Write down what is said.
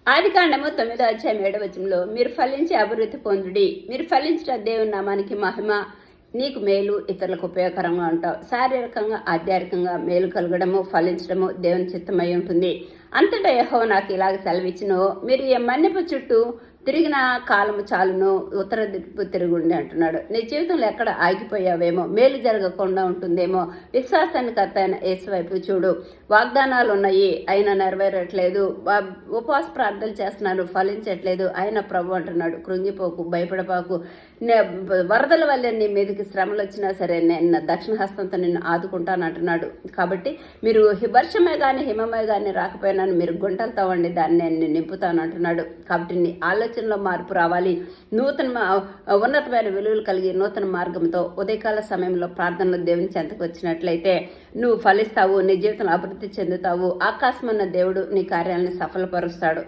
ఆదికాండము 9:7 మీరు ఫలించి అభివృద్ధి పొందుడి. మీరు ఫలించిన దేవుని నామానికి మహిమ, నీకు మేలు, ఇతరులకు ఉపయోగకరంగా ఉంటావు. శారీరకంగా ఆధ్యాత్మికంగా మేలు కలగడము, ఫలించడము దేవుని చిత్తమై ఉంటుంది. అంతటా యెహోవా నాకు ఇలాగ సెలవిచ్చును, మీరు ఈ మన్యపు చుట్టూ తిరిగిన కాలము చాలును, ఉత్తర దిక్కు తిరుగుండి అంటున్నాడు. నీ జీవితంలో ఎక్కడ ఆగిపోయావేమో, మేలు జరగకుండా ఉంటుందేమో, విశ్వాసానికి అయిన యేసు వైపు చూడు. వాగ్దానాలు ఉన్నాయి, అయినా నెరవేరట్లేదు. ఉపవాస ప్రార్థనలు చేస్తున్నారు, ఫలించట్లేదు. ఆయన ప్రభు అంటున్నాడు, కృంగిపోకు, భయపడపాకు. వరదల వల్ల నీ మీదకి శ్రమలు వచ్చినా సరే నేను దక్షిణ హస్తంతో నిన్ను ఆదుకుంటాను అంటున్నాడు. కాబట్టి మీరు వర్షమే కానీ హిమమే కానీ రాకపోయినాను, మీరు గుంటలు తవ్వండి, దాన్ని నేను నింపుతాను అంటున్నాడు. కాబట్టి నీ ఆలోచనలో మార్పు రావాలి. ఉన్నతమైన విలువలు కలిగి నూతన మార్గంతో ఉదయకాల సమయంలో ప్రార్థనలో దేవుని చెంతకు వచ్చినట్లయితే నువ్వు ఫలిస్తావు, నీ జీవితంలో అభివృద్ధి చెందుతావు. ఆకాశమన్న దేవుడు నీ కార్యాలను సఫలపరుస్తాడు.